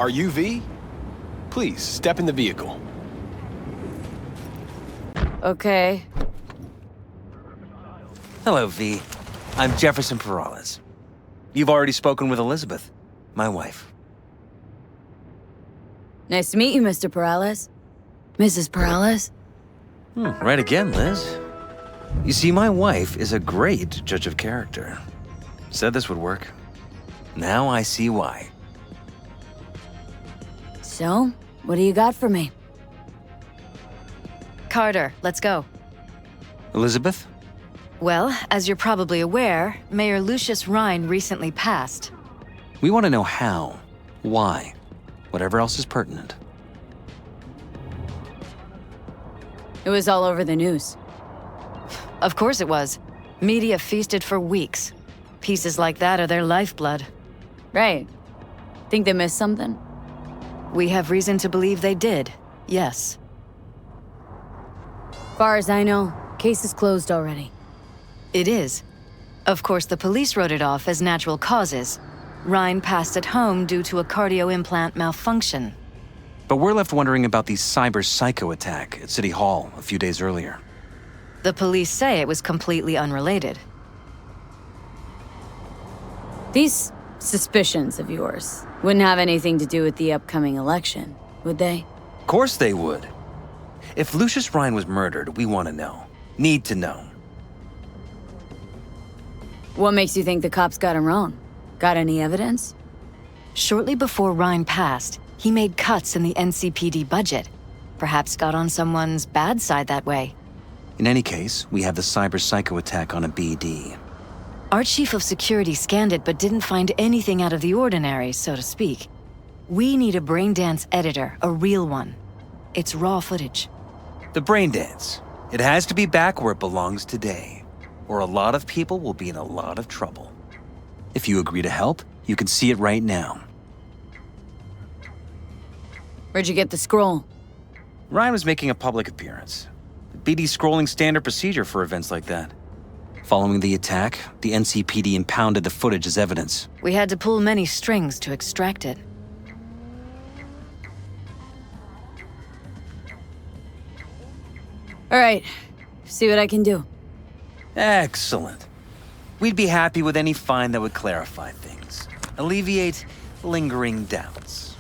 Are you V? Please, step in the vehicle. Okay. Hello, V. I'm Jefferson Peralez. You've already spoken with Elisabeth, my wife. Nice to meet you, Mr. Peralez. Mrs. Peralez? Right again, Liz. You see, my wife is a great judge of character. Said this would work. Now I see why. So, what do you got for me? Carter, let's go. Elisabeth? Well, as you're probably aware, Mayor Lucius Rhine recently passed. We want to know how, why, whatever else is pertinent. It was all over the news. Of course it was. Media feasted for weeks. Pieces like that are their lifeblood. Right. Think they missed something? We have reason to believe they did, yes. Far as I know, case is closed already. It is. Of course, the police wrote it off as natural causes. Rhine passed at home due to a cardio implant malfunction. But we're left wondering about the cyber psycho attack at City Hall a few days earlier. The police say it was completely unrelated. These suspicions of yours wouldn't have anything to do with the upcoming election, would they? Of course they would. If Lucius Rhine was murdered, we want to know. Need to know. What makes you think the cops got him wrong? Got any evidence? Shortly before Rhine passed, he made cuts in the NCPD budget. Perhaps got on someone's bad side that way. In any case, we have the cyber psycho attack on a BD. Our chief of security scanned it but didn't find anything out of the ordinary, so to speak. We need a braindance editor, a real one. It's raw footage. The brain dance. It has to be back where it belongs today, or a lot of people will be in a lot of trouble. If you agree to help, you can see it right now. Where'd you get the scroll? Ryan was making a public appearance. BD scrolling standard procedure for events like that. Following the attack, the NCPD impounded the footage as evidence. We had to pull many strings to extract it. All right, see what I can do. Excellent. We'd be happy with any find that would clarify things, alleviate lingering doubts.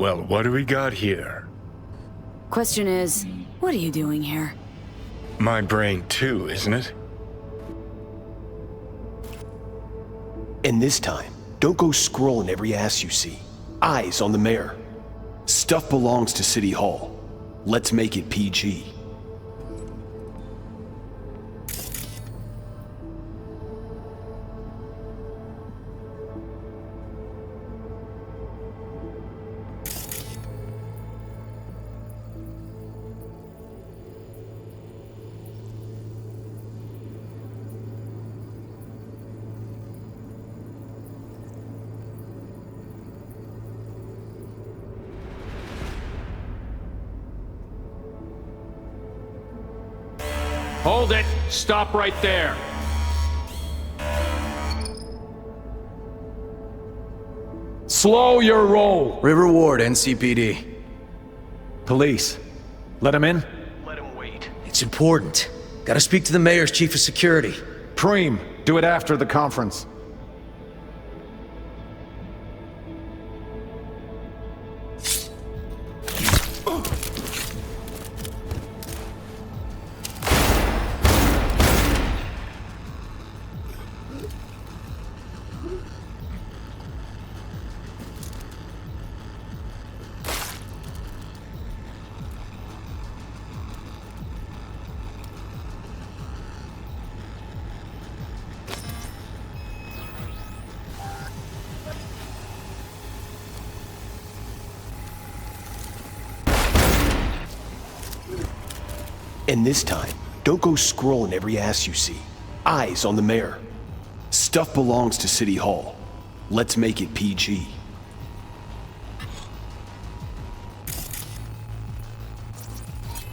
Well, what do we got here? Question is, what are you doing here? My brain too, isn't it? And this time, don't go scrolling every ass you see. Eyes on the mayor. Stuff belongs to City Hall. Let's make it PG. Hold it! Stop right there! Slow your roll! River Ward, NCPD. Police. Let him in? Let him wait. It's important. Gotta speak to the mayor's chief of security. Preem, do it after the conference. And this time, don't go scrolling every ass you see. Eyes on the mayor. Stuff belongs to City Hall. Let's make it PG.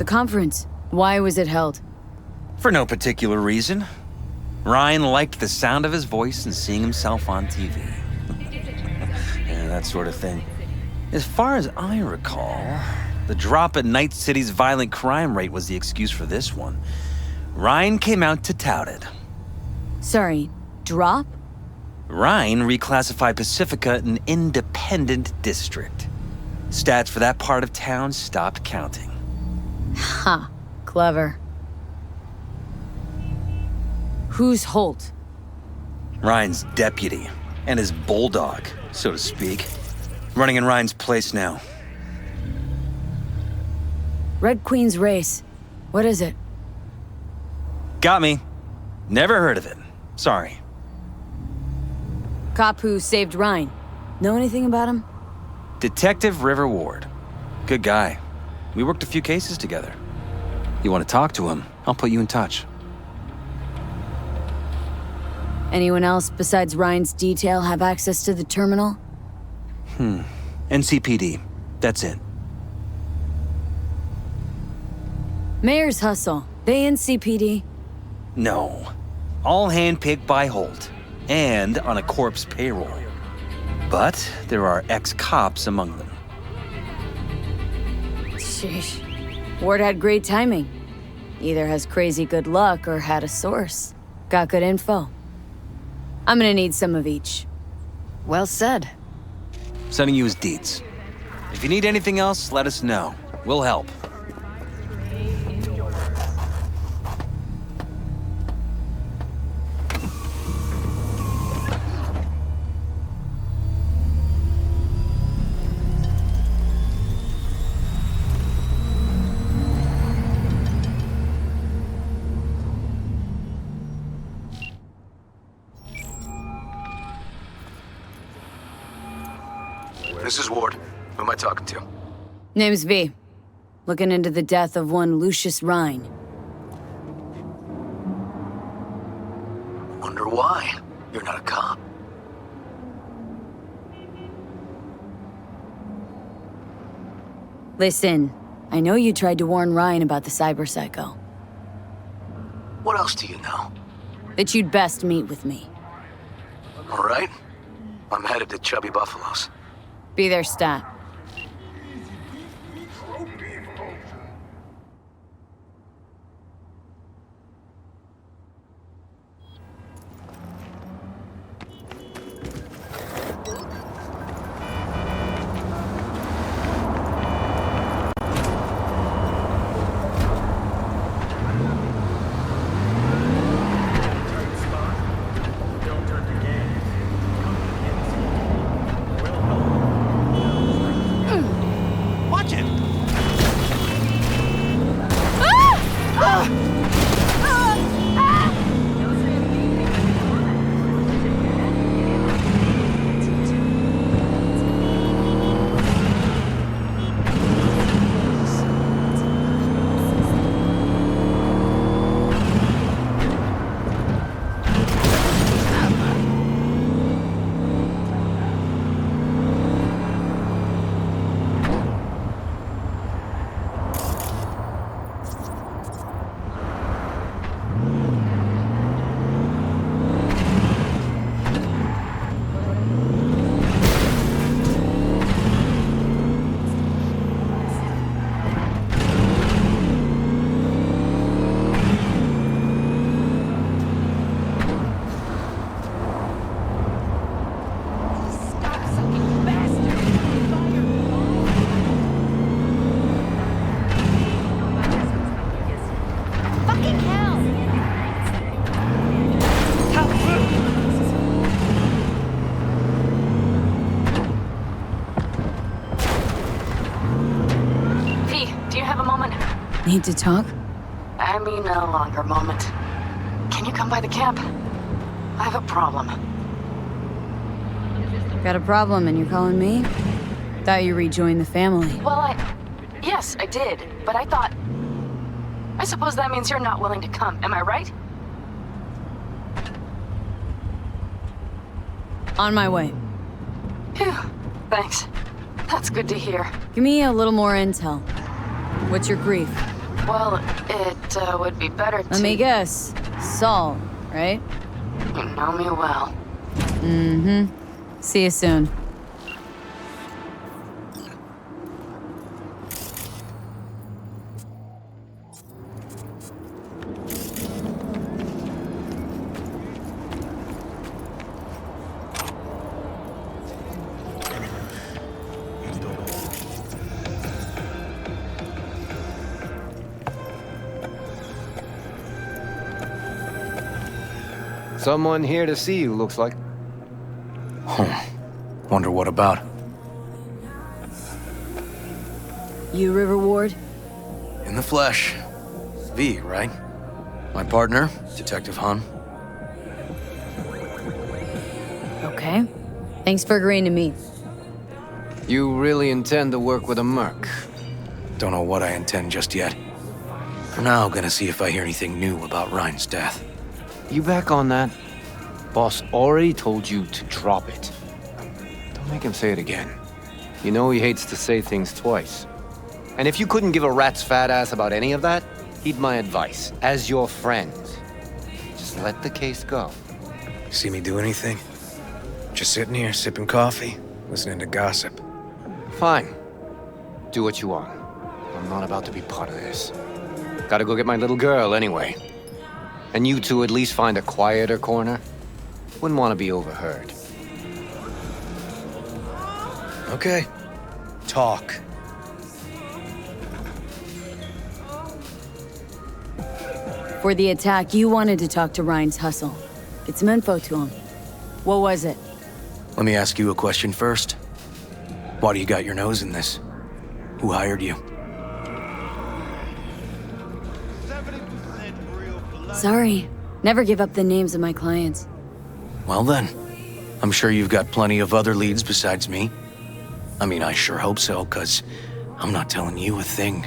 The conference. Why was it held? For no particular reason. Ryan liked the sound of his voice and seeing himself on TV. Yeah, that sort of thing. As far as I recall, the drop in Night City's violent crime rate was the excuse for this one. Ryan came out to tout it. Sorry, drop? Ryan reclassified Pacifica an independent district. Stats for that part of town stopped counting. Ha, clever. Who's Holt? Ryan's deputy, and his bulldog, so to speak. Running in Ryan's place now. Red Queen's race. What is it? Got me. Never heard of it. Sorry. Cop who saved Ryan. Know anything about him? Detective River Ward. Good guy. We worked a few cases together. You want to talk to him, I'll put you in touch. Anyone else besides Ryan's detail have access to the terminal? NCPD. That's it. Mayor's Hustle. They NCPD? No. All handpicked by Holt. And on a corpse payroll. But there are ex-cops among them. Sheesh. Ward had great timing. Either has crazy good luck or had a source. Got good info. I'm gonna need some of each. Well said. Sending you his deets. If you need anything else, let us know. We'll help. This is Ward. Who am I talking to? Name's V. Looking into the death of one Lucius Rhine. Wonder why. You're not a cop. Listen, I know you tried to warn Ryan about the cyber psycho. What else do you know? That you'd best meet with me. All right. I'm headed to Chubby Buffalo's. Be there, stat. Need to talk? I mean, a longer moment. Can you come by the camp? I have a problem. Got a problem and you're calling me? Thought you rejoined the family. Well, yes, I did, but I thought... I suppose that means you're not willing to come, am I right? On my way. Phew, thanks. That's good to hear. Give me a little more intel. What's your grief? Well, it would be better to... Let me guess. Saul, right? You know me well. Mm-hmm. See you soon. Someone here to see you, looks like. Wonder what about? You River Ward? In the flesh. V, right? My partner, Detective Hun. Okay. Thanks for agreeing to meet. You really intend to work with a merc? Don't know what I intend just yet. For now, gonna see if I hear anything new about Ryan's death. You back on that? Boss already told you to drop it. Don't make him say it again. You know he hates to say things twice. And if you couldn't give a rat's fat ass about any of that, heed my advice. As your friend, just let the case go. See me do anything? Just sitting here, sipping coffee, listening to gossip. Fine. Do what you want. I'm not about to be part of this. Gotta go get my little girl anyway. And you two at least find a quieter corner. Wouldn't want to be overheard. Okay. Talk. For the attack, you wanted to talk to Ryan's hustle. Get some info to him. What was it? Let me ask you a question first. Why do you got your nose in this? Who hired you? Sorry. Never give up the names of my clients. Well then, I'm sure you've got plenty of other leads besides me. I mean, I sure hope so, 'cause I'm not telling you a thing.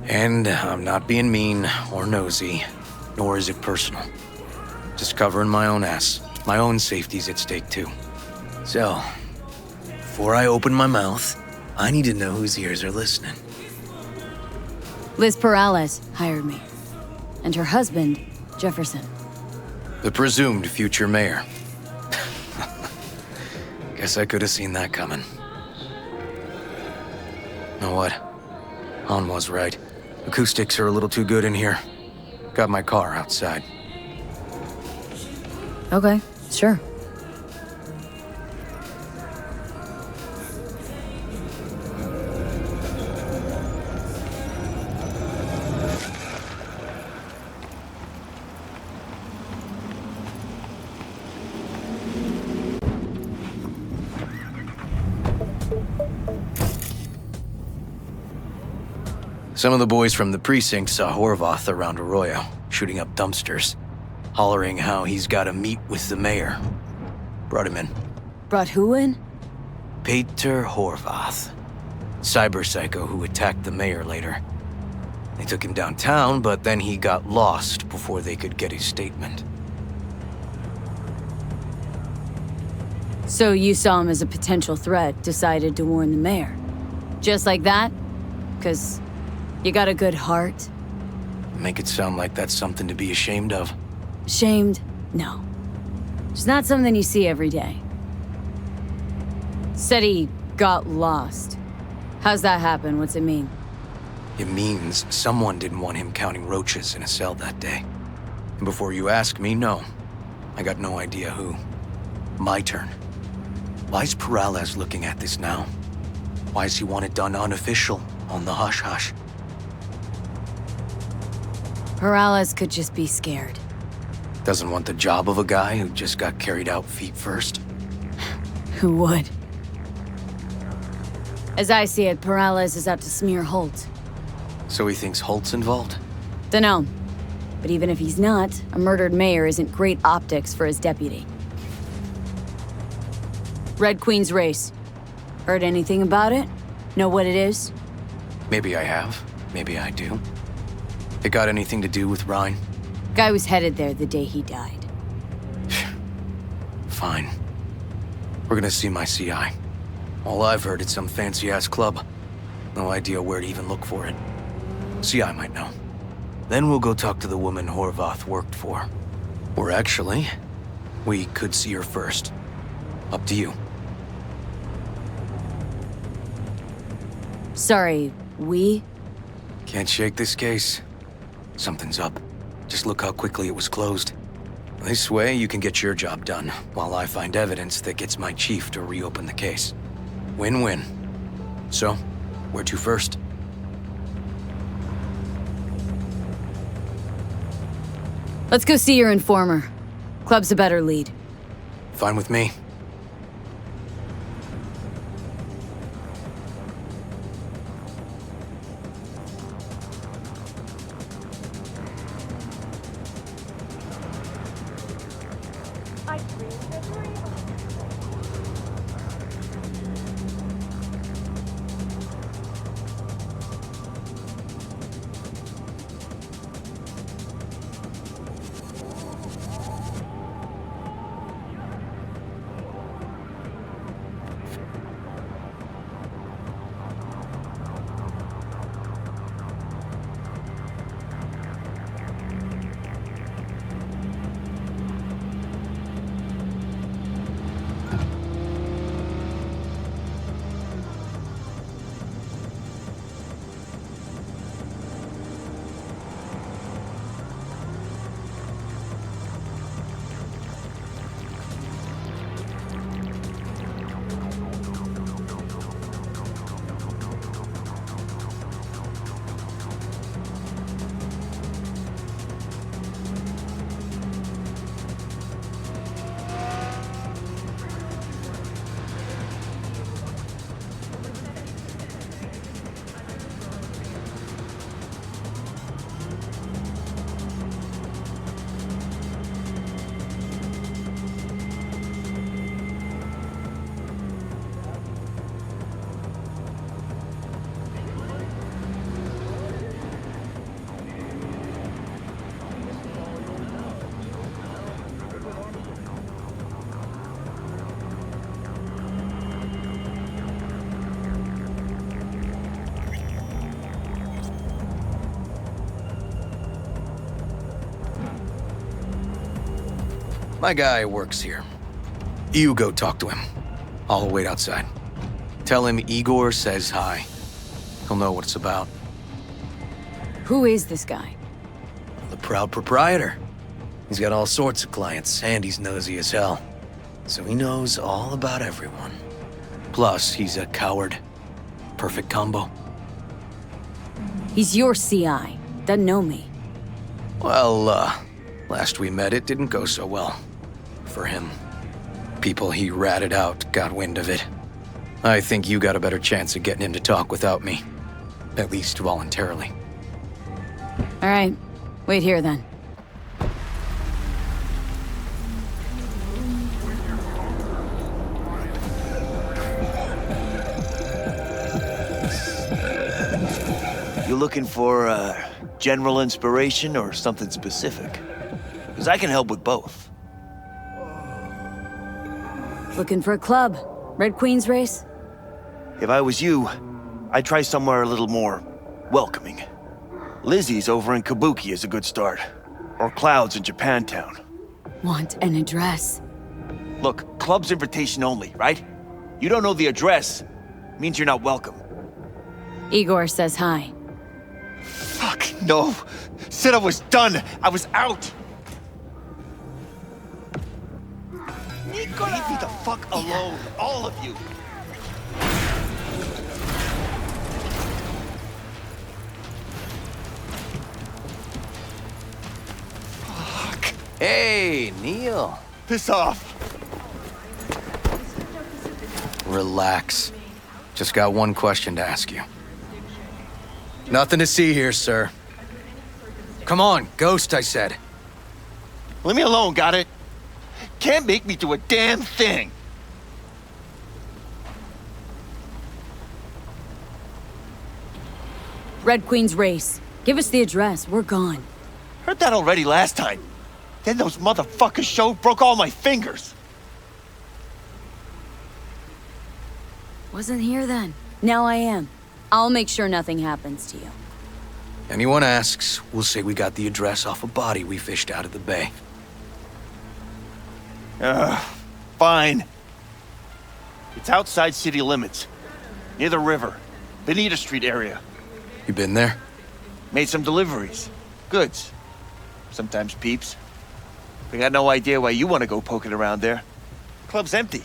And I'm not being mean or nosy, nor is it personal. Just covering my own ass. My own safety's at stake too. So, before I open my mouth, I need to know whose ears are listening. Liz Peralez hired me. And her husband, Jefferson. The presumed future mayor. Guess I could have seen that coming. Know what? Han was right. Acoustics are a little too good in here. Got my car outside. Okay, sure. Some of the boys from the precinct saw Horvath around Arroyo, shooting up dumpsters, hollering how he's got to meet with the mayor. Brought him in. Brought who in? Peter Horvath. Cyber psycho who attacked the mayor later. They took him downtown, but then he got lost before they could get his statement. So you saw him as a potential threat, decided to warn the mayor. Just like that? 'Cause you got a good heart? Make it sound like that's something to be ashamed of. Shamed? No. It's not something you see every day. Said he got lost. How's that happen? What's it mean? It means someone didn't want him counting roaches in a cell that day. And before you ask me, no. I got no idea who. My turn. Why's Peralez looking at this now? Why does he want it done unofficial, on the hush-hush? Peralez could just be scared. Doesn't want the job of a guy who just got carried out feet first? Who would? As I see it, Peralez is out to smear Holt. So he thinks Holt's involved? Dunno. But even if he's not, a murdered mayor isn't great optics for his deputy. Red Queen's race. Heard anything about it? Know what it is? Maybe I have. Maybe I do. It got anything to do with Ryan? Guy was headed there the day he died. Fine. We're gonna see my CI. All I've heard is some fancy-ass club. No idea where to even look for it. CI might know. Then we'll go talk to the woman Horvath worked for. Or actually, we could see her first. Up to you. Sorry, we? Can't shake this case. Something's up. Just look how quickly it was closed. This way, you can get your job done, while I find evidence that gets my chief to reopen the case. Win-win. So, where to first? Let's go see your informer. Club's a better lead. Fine with me. My guy works here. You go talk to him. I'll wait outside. Tell him Igor says hi. He'll know what it's about. Who is this guy? The proud proprietor. He's got all sorts of clients, and he's nosy as hell. So he knows all about everyone. Plus, he's a coward. Perfect combo. He's your CI. Doesn't know me. Well, last we met, it didn't go so well. For him. People he ratted out got wind of it. I think you got a better chance of getting him to talk without me. At least voluntarily. All right. Wait here, then. You looking for, general inspiration or something specific? Because I can help with both. Looking for a club? Red Queen's race? If I was you, I'd try somewhere a little more welcoming. Lizzie's over in Kabuki is a good start. Or Cloud's in Japantown. Want an address? Look, club's invitation only, right? You don't know the address. Means you're not welcome. Igor says hi. Fuck, no. Said I was done. I was out. Leave me the fuck alone, all of you. Fuck. Hey, Neil. Piss off. Relax. Just got one question to ask you. Nothing to see here, sir. Come on, Ghost, I said. Leave me alone, got it? Can't make me do a damn thing. Red Queen's race. Give us the address. We're gone. Heard that already last time. Then those motherfuckers showed, broke all my fingers. Wasn't here then. Now I am. I'll make sure nothing happens to you. Anyone asks, we'll say we got the address off a body we fished out of the bay. Fine. It's outside city limits. Near the river. Benita Street area. You been there? Made some deliveries. Goods. Sometimes peeps. We got no idea why you want to go poking around there. Club's empty.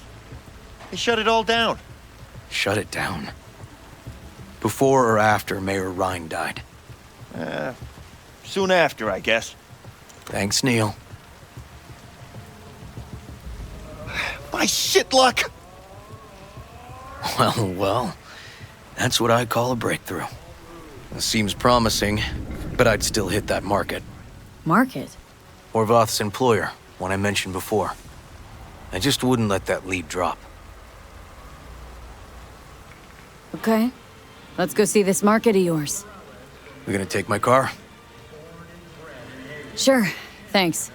They shut it all down. Shut it down? Before or after Mayor Ryan died? Soon after, I guess. Thanks, Neil. My shit luck! Well, that's what I call a breakthrough. It seems promising, but I'd still hit that market. Market? Horvath's employer, one I mentioned before. I just wouldn't let that lead drop. Okay. Let's go see this market of yours. We gonna take my car? Sure. Thanks.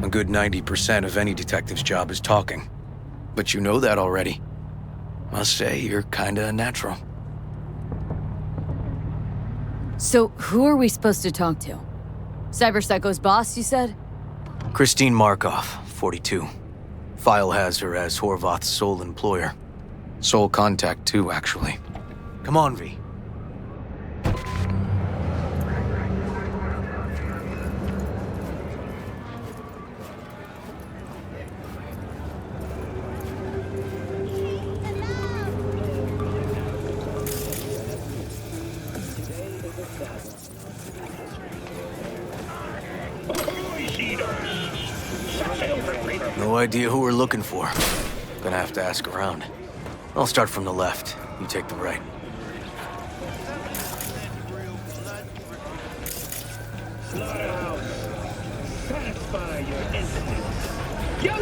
A good 90% of any detective's job is talking. But you know that already. Must say, you're kinda a natural. So, who are we supposed to talk to? Cyberpsycho's boss, you said? Christine Markov, 42. File has her as Horvath's sole employer. Sole contact, too, actually. Come on, V. No idea who we're looking for. Gonna have to ask around. I'll start from the left. You take the right. Yo,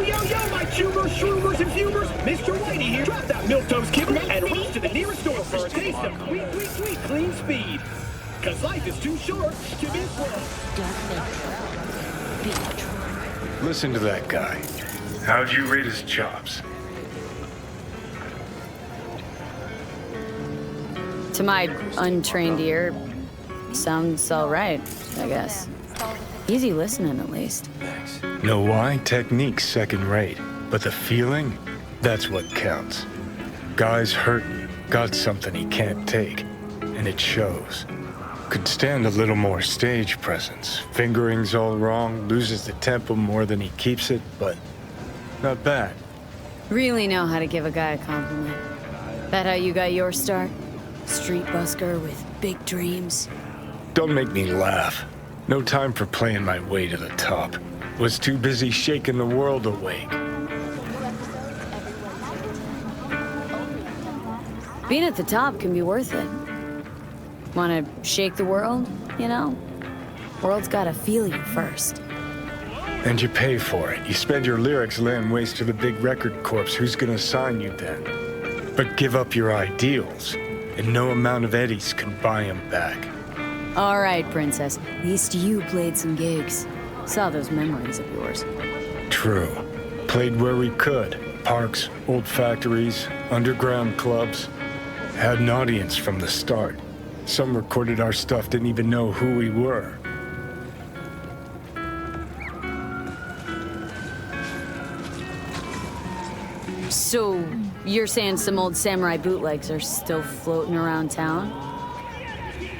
my chewers, shroomers, and fumers! Mr. Whitey here. Drop that milquetoast kibble and rush to the nearest store for a taste of sweet, clean speed. Cause life is too short to be slow. Listen to that guy. How'd you rate his chops? To my untrained ear, sounds all right, I guess. Easy listening, at least. Know why? Technique's second rate. But the feeling? That's what counts. Guy's hurting, got something he can't take. And it shows. Could stand a little more stage presence. Fingering's all wrong, loses the tempo more than he keeps it, but not bad. Really know how to give a guy a compliment. That how you got your start? Street busker with big dreams? Don't make me laugh. No time for playing my way to the top. Was too busy shaking the world awake. Being at the top can be worth it. Wanna shake the world, you know? World's gotta feel you first. And you pay for it. You spend your lyrics laying waste to the big record corps. Who's gonna sign you then? But give up your ideals, and no amount of eddies can buy them back. All right, princess. At least you played some gigs. Saw those memories of yours. True. Played where we could. Parks, old factories, underground clubs. Had an audience from the start. Some recorded our stuff, didn't even know who we were. So, You're saying some old samurai bootlegs are still floating around town?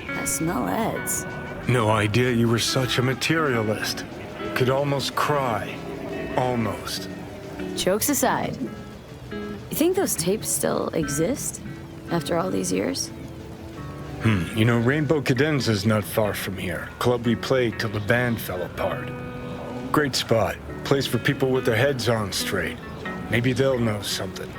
I smell Eds. No idea you were such a materialist. Could almost cry. Almost. Jokes aside, you think those tapes still exist after all these years? You know, Rainbow Cadenza's not far from here. Club we played till the band fell apart. Great spot. Place for people with their heads on straight. Maybe they'll know something.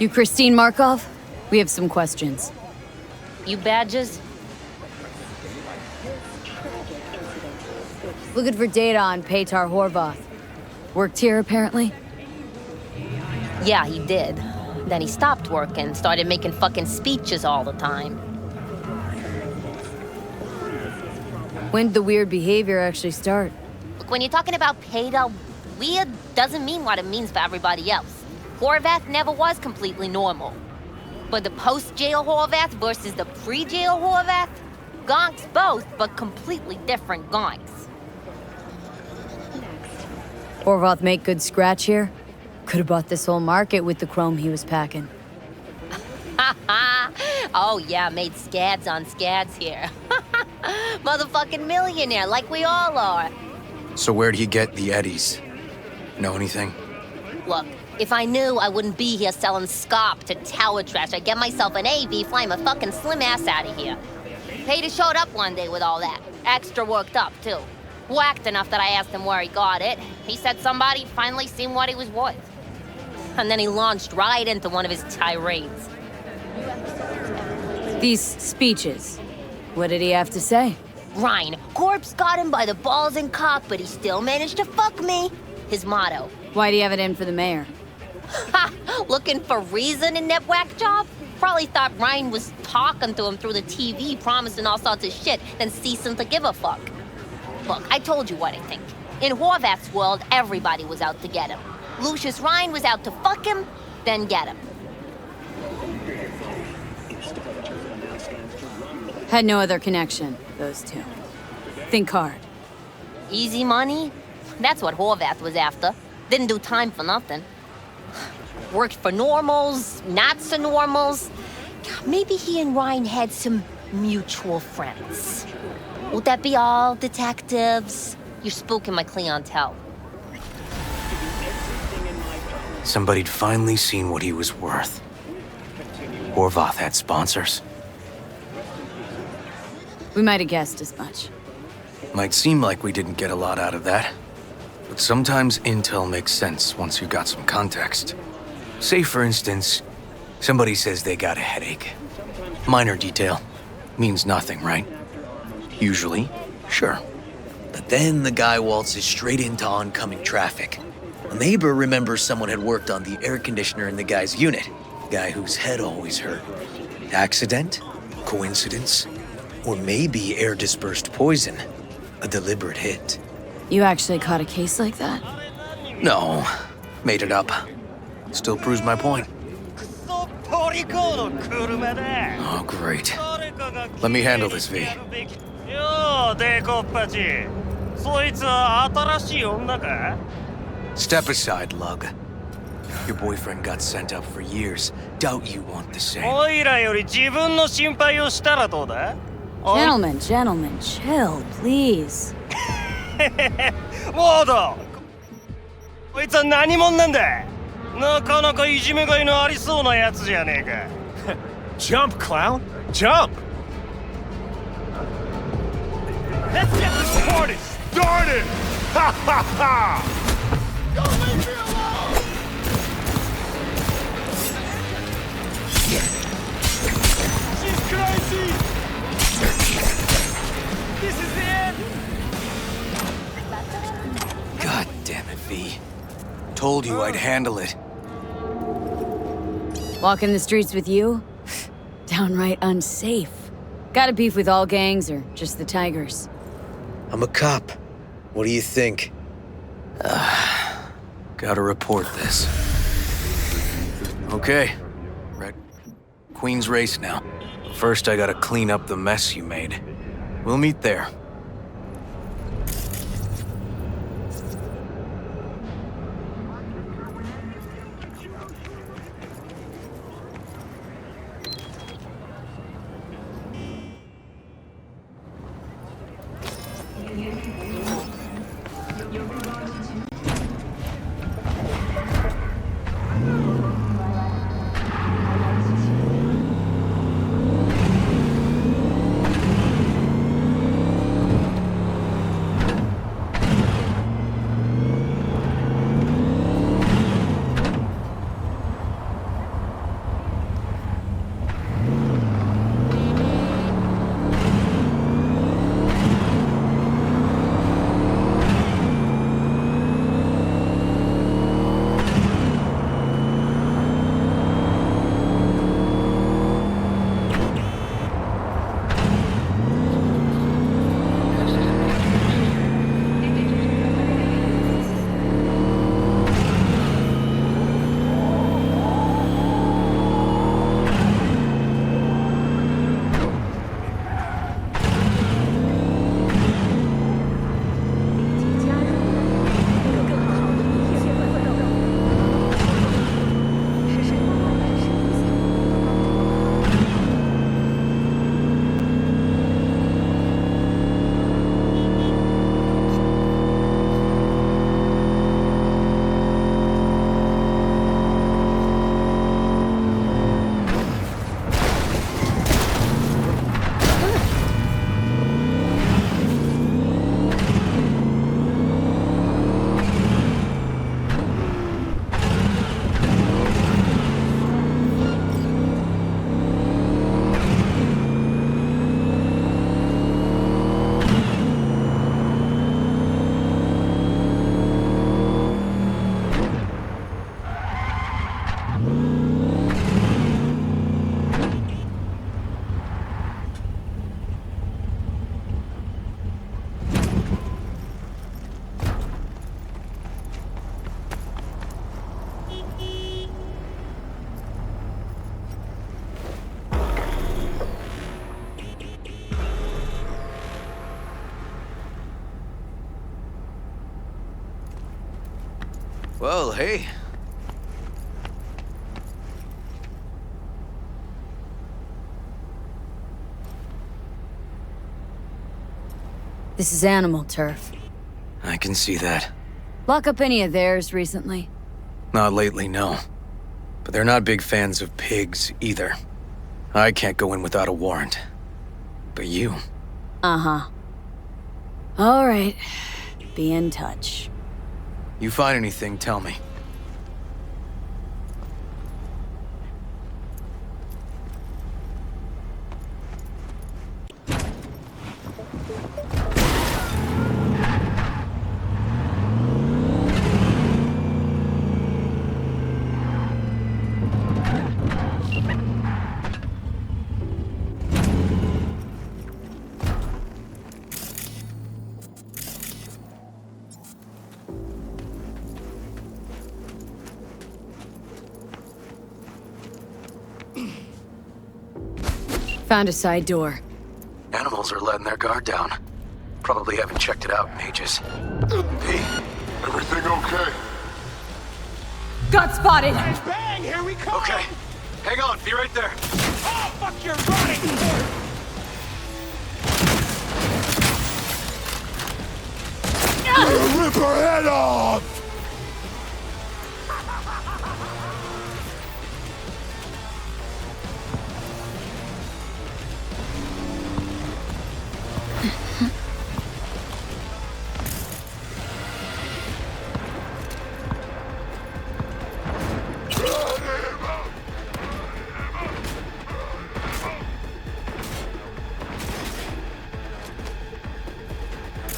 You Christine Markov? We have some questions. You badges? Looking for data on Petar Horvath. Worked here, apparently? Yeah, he did. Then he stopped working, started making fucking speeches all the time. When'd the weird behavior actually start? Look, when you're talking about Petar, weird doesn't mean what it means for everybody else. Horvath never was completely normal. But the post-jail Horvath versus the pre-jail Horvath? Gonks both, but completely different gonks. Horvath make good scratch here? Could have bought this whole market with the chrome he was packing. Oh yeah, made scads on scads here. Motherfucking millionaire, like we all are. So where'd he get the eddies? Know anything? Look, if I knew, I wouldn't be here selling scop to tower trash. I'd get myself an AV, fly my fucking slim ass out of here. Peter showed up one day with all that. Extra worked up, too. Whacked enough that I asked him where he got it. He said somebody finally seen what he was worth. And then he launched right into one of his tirades. These speeches, what did he have to say? Ryan, Corpse got him by the balls and cock, but he still managed to fuck me. His motto. Why'd he have it in for the mayor? Ha! Looking for reason in that whack job? Probably thought Ryan was talking to him through the TV, promising all sorts of shit, then ceasing to give a fuck. Look, I told you what I think. In Horvath's world, everybody was out to get him. Lucius Ryan was out to fuck him, then get him. Had no other connection, those two. Think hard. Easy money? That's what Horvath was after. Didn't do time for nothing. Worked for normals, not so normals. Maybe he and Ryan had some mutual friends. Would that be all, detectives? You're spooking my clientele. Somebody'd finally seen what he was worth. Horvath had sponsors. We might have guessed as much. Might seem like we didn't get a lot out of that. But sometimes intel makes sense once you got some context. Say, for instance, somebody says they got a headache. Minor detail. Means nothing, right? Usually, sure. But then the guy waltzes straight into oncoming traffic. A neighbor remembers someone had worked on the air conditioner in the guy's unit. Guy whose head always hurt. Accident? Coincidence? Or maybe air-dispersed poison. A deliberate hit. You actually caught a case like that? No. Made it up. Still proves my point. Oh, great. Let me handle this, V. Step aside, Lug. Your boyfriend got sent up for years. Doubt you want the same. Gentlemen, chill, please. モードこいつは何者なんだなかなかいじめがいのありそうなやつじゃねえか Jump, clown! Jump! Let's get this party started! Ha ha ha! Don't leave me alone! She's crazy! This is the end! God damn it, V. Told you I'd handle it. Walking the streets with you? Downright unsafe. Got a beef with all gangs or just the Tigers? I'm a cop. What do you think? Gotta report this. Okay. Red Queen's race now. First, I gotta clean up the mess you made. We'll meet there. Well, hey. This is animal turf. I can see that. Lock up any of theirs recently? Not lately, no. But they're not big fans of pigs, either. I can't go in without a warrant. But you... Uh-huh. All right. Be in touch. You find anything, tell me. Found a side door. Animals are letting their guard down. Probably haven't checked it out in ages. Hey, everything okay? Got spotted! Bang! Here we come! Okay. Hang on, be right there. Oh, fuck, you're running! Rip her head off!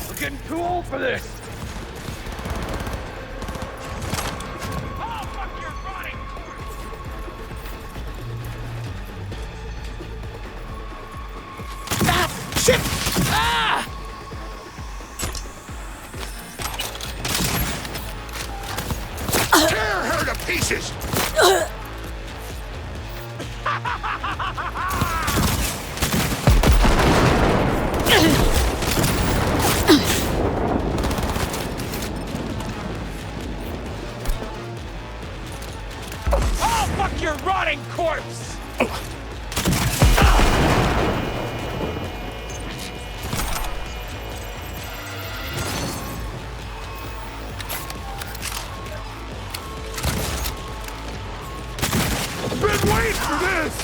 We're getting too old for this! Oh, fuck, you're running! Shit! Ah! Tear her to pieces! Oh, fuck your rotting corpse! Been waiting for this!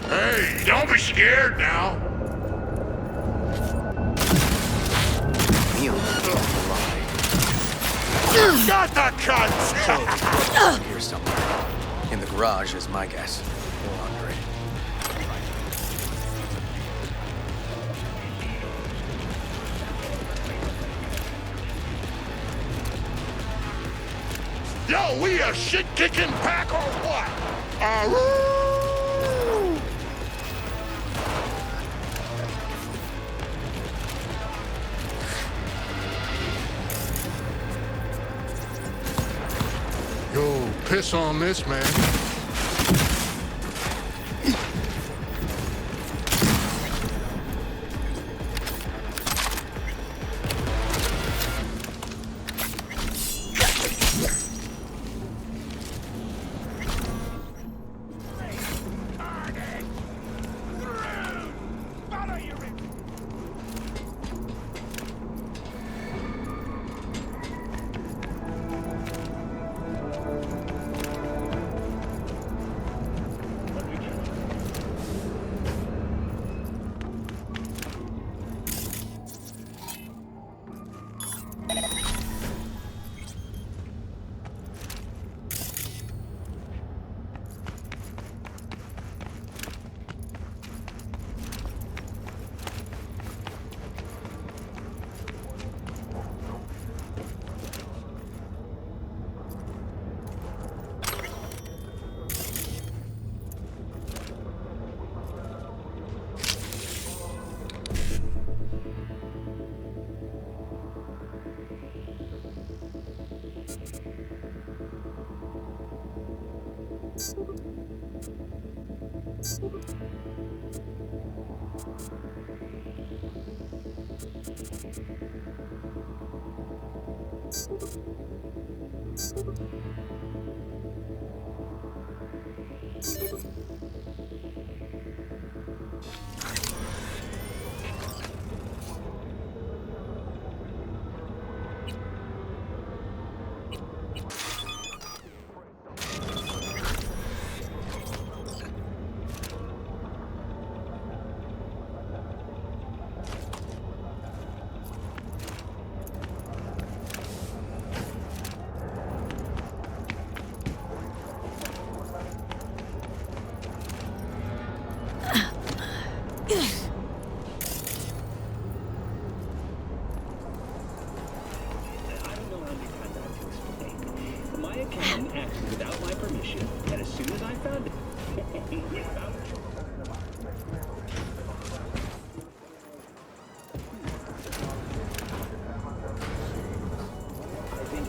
Hey, don't be scared now. Got the cunt! Here somewhere. In the garage is my guess. Or Andre. Yo, we a shit-kicking pack or what? Yo, piss on this, man.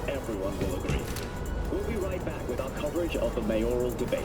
Everyone will agree. We'll be right back with our coverage of the mayoral debate.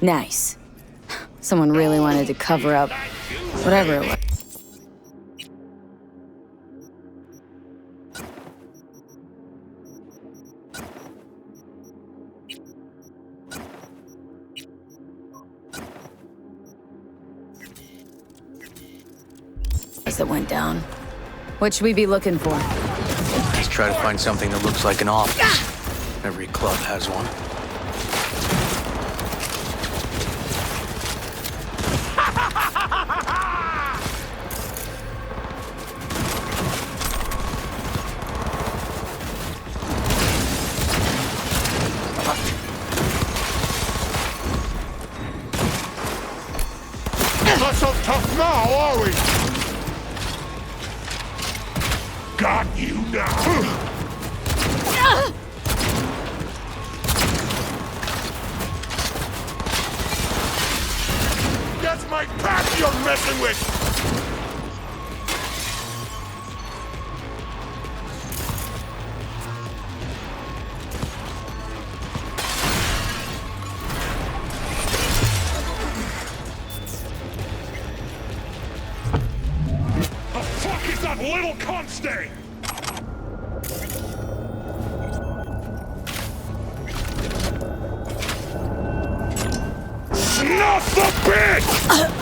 Nice. Someone really wanted to cover up whatever it was. That went down. What should we be looking for? Just try to find something that looks like an office. Every club has one. Not so tough now, are we? Got you now. That's my pack you're messing with! The fuck is that little cunt stay? Snuff the bitch!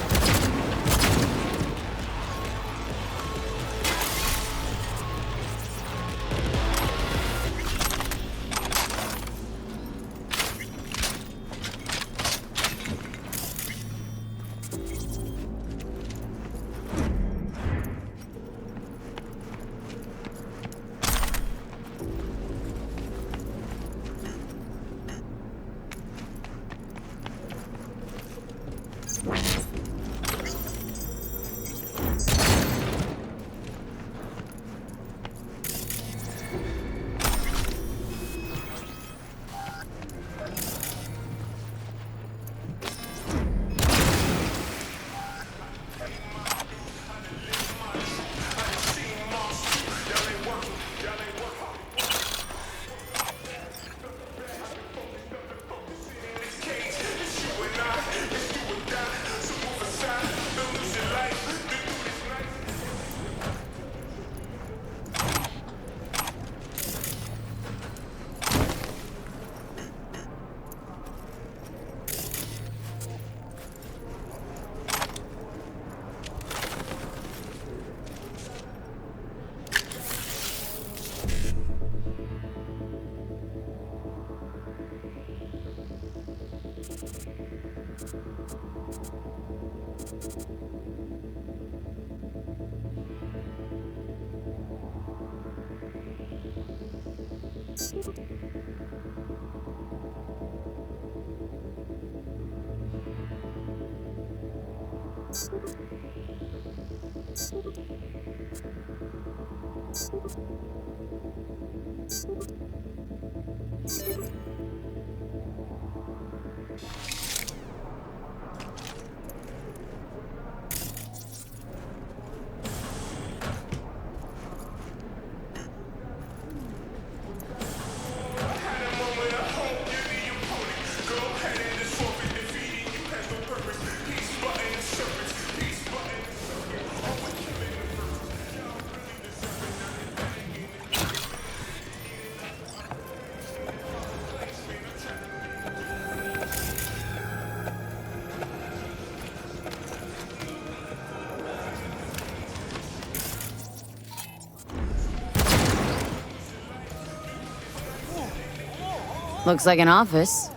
Looks like an office.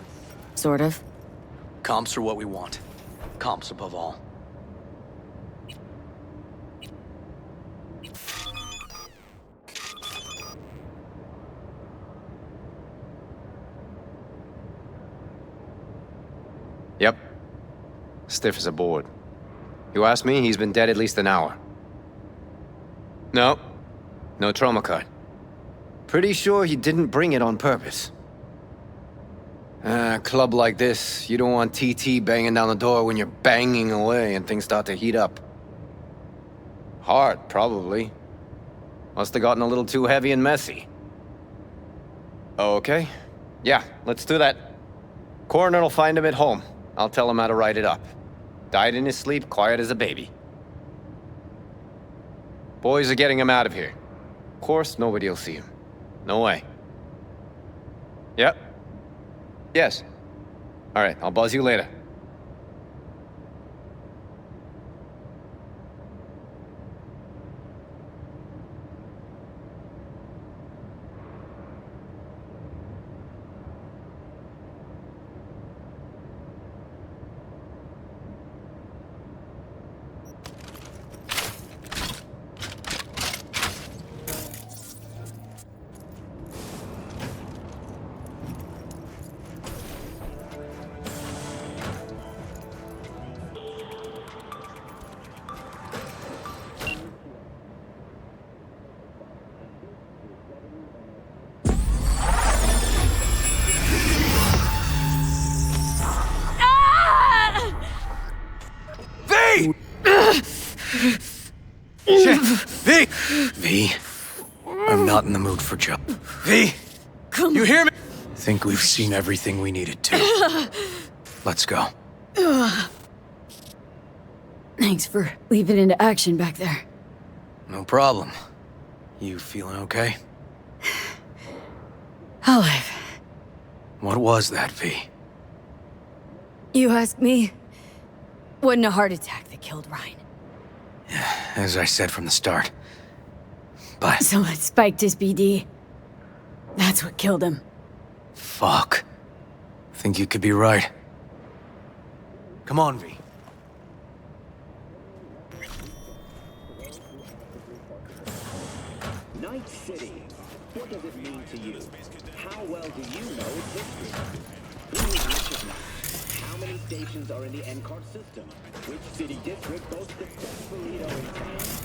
Sort of. Comps are what we want. Comps above all. Yep. Stiff as a board. You ask me, he's been dead at least an hour. No. No trauma card. Pretty sure he didn't bring it on purpose. A club like this, you don't want TT banging down the door when you're banging away and things start to heat up. Hard, probably. Must have gotten a little too heavy and messy. Okay. Yeah, let's do that. Coroner will find him at home. I'll tell him how to write it up. Died in his sleep, quiet as a baby. Boys are getting him out of here. Of course, nobody will see him. No way. Yep. Yes. All right, I'll buzz you later. V, I'm not in the mood for Joe. V, you hear me? Think we've seen everything we needed to. Let's go. Thanks for leaping into action back there. No problem. You feeling okay? Alive. What was that, V? You asked me? Wasn't a heart attack that killed Ryan. As I said from the start. But... Someone spiked his BD. That's what killed him. Fuck. Think you could be right. Come on, V. Night City. What does it mean to you? How well do you know its history? Who is recognized? How many stations are in the NCART system? Which city district boasts the best burrito in town?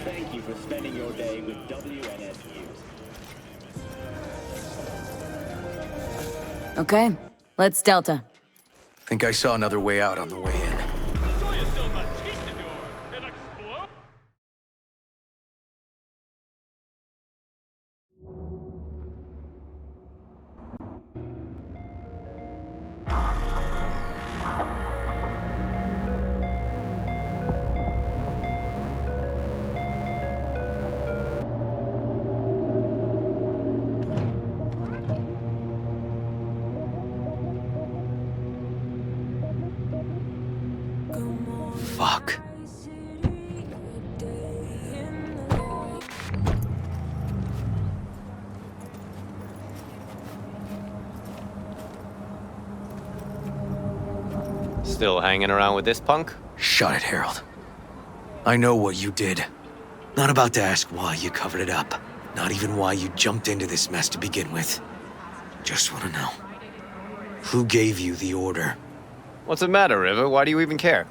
Thank you for spending your day with WNSU. Okay, let's Delta. Think I saw another way out on the way in. Fuck. Still hanging around with this punk? Shut it, Harold. I know what you did. Not about to ask why you covered it up. Not even why you jumped into this mess to begin with. Just want to know. Who gave you the order? What's the matter, River? Why do you even care?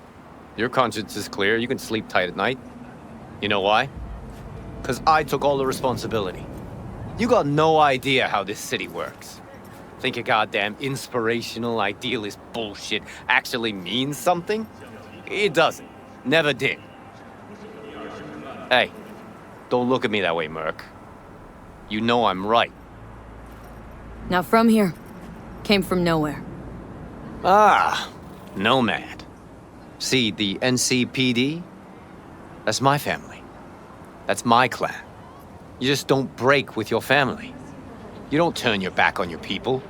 Your conscience is clear. You can sleep tight at night. You know why? Because I took all the responsibility. You got no idea how this city works. Think your goddamn inspirational, idealist bullshit actually means something? It doesn't. Never did. Hey, don't look at me that way, Merc. You know I'm right. Not from here. Came from nowhere. Ah, Nomad. See, the NCPD? That's my family. That's my clan. You just don't break with your family. You don't turn your back on your people.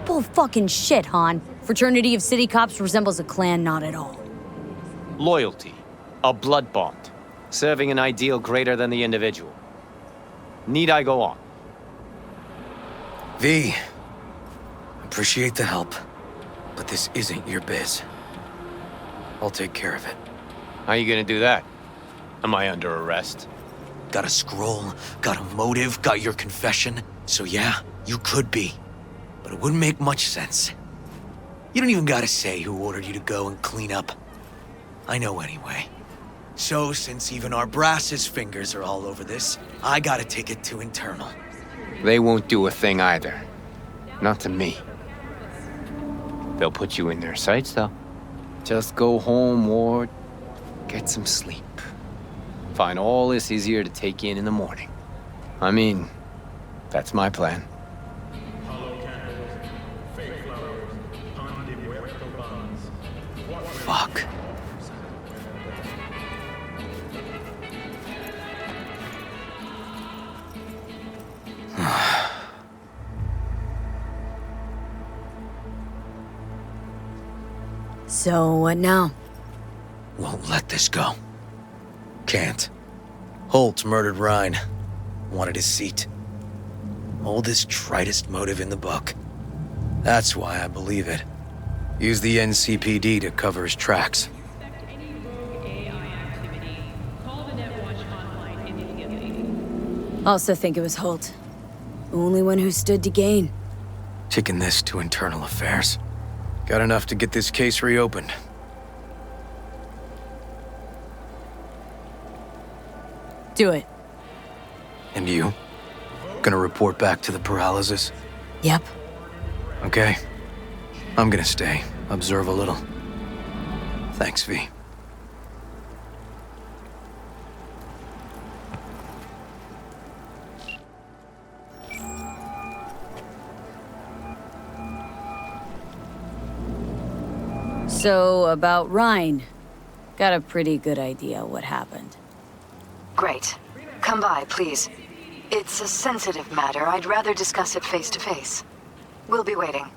Bull fucking shit, Han. Fraternity of City Cops resembles a clan not at all. Loyalty. A blood bond. Serving an ideal greater than the individual. Need I go on? V. Appreciate the help, but this isn't your biz. I'll take care of it. How you gonna do that? Am I under arrest? Got a scroll, got a motive, got your confession. So yeah, you could be. But it wouldn't make much sense. You don't even gotta say who ordered you to go and clean up. I know anyway. So since even our brass's fingers are all over this, I gotta take it to internal. They won't do a thing either. Not to me. They'll put you in their sights, though. Just go home or get some sleep. Find all this easier to take in the morning. I mean, that's my plan. Fuck. So, what now? Won't let this go. Can't. Holt murdered Ryan. Wanted his seat. Oldest, tritest motive in the book. That's why I believe it. Use the NCPD to cover his tracks. Also think it was Holt. The only one who stood to gain. Kicking this to internal affairs. Got enough to get this case reopened. Do it. And you? Gonna report back to the Peralezes? Yep. Okay. I'm gonna stay. Observe a little. Thanks, V. So, about Ryan. Got a pretty good idea what happened. Great. Come by, please. It's a sensitive matter. I'd rather discuss it face to face. We'll be waiting.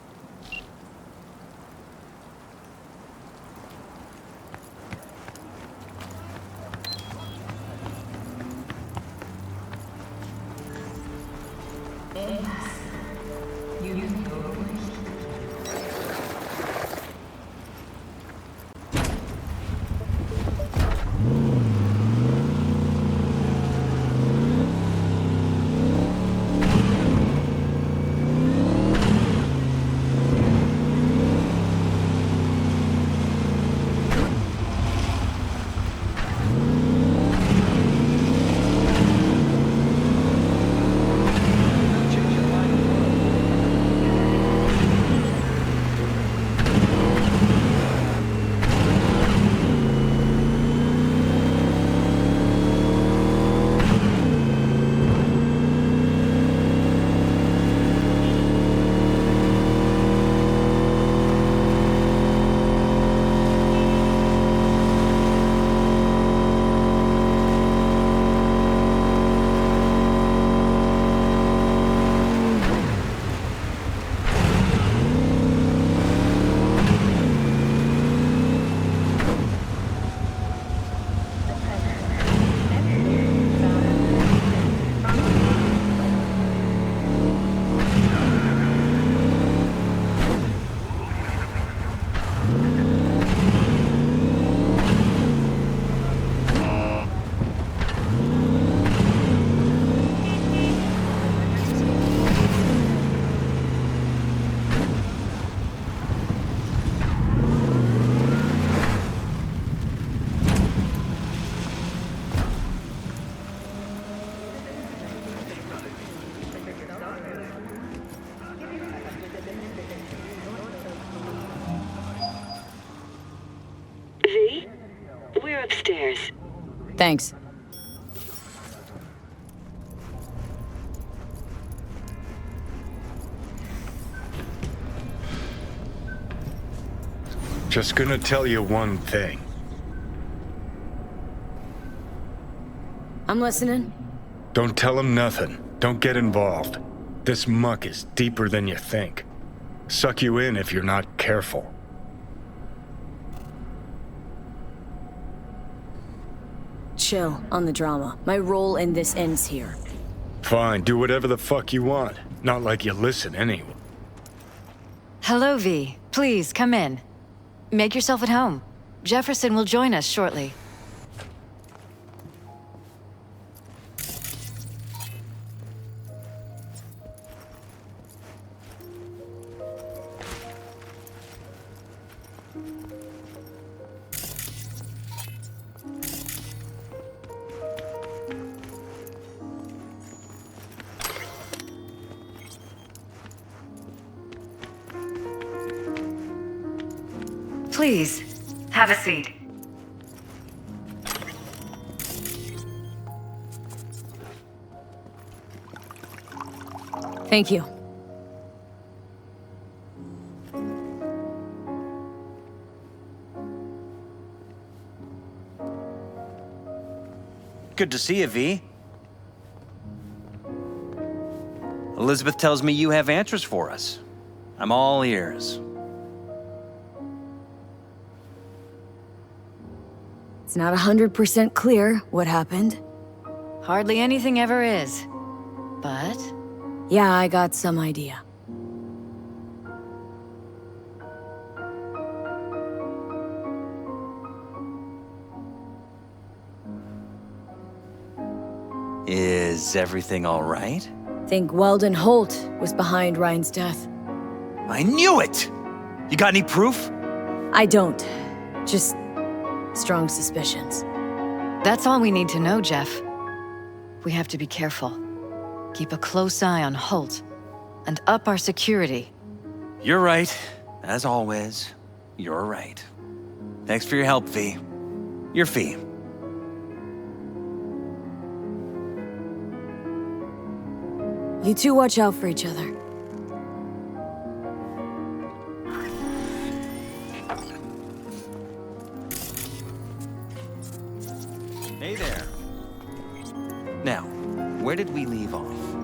We're upstairs. Thanks. Just gonna tell you one thing. I'm listening. Don't tell him nothing. Don't get involved. This muck is deeper than you think. Suck you in if you're not careful. Chill on the drama. My role in this ends here. Fine, do whatever the fuck you want. Not like you listen anyway. Hello, V. Please, come in. Make yourself at home. Jefferson will join us shortly. Please, Have a seat. Thank you. Good to see you, V. Elisabeth tells me you have answers for us. I'm all ears. It's not 100% clear what happened. Hardly anything ever is. But... yeah, I got some idea. Is everything all right? Think Weldon Holt was behind Ryan's death. I knew it! You got any proof? I don't. Just strong suspicions. that's all we need to know, Jeff. We have to be careful. Keep a close eye on Holt. And up our security. You're right. As always, you're right. Thanks for your help, V. Your fee. You two watch out for each other. Hey there. Now, where did we leave off?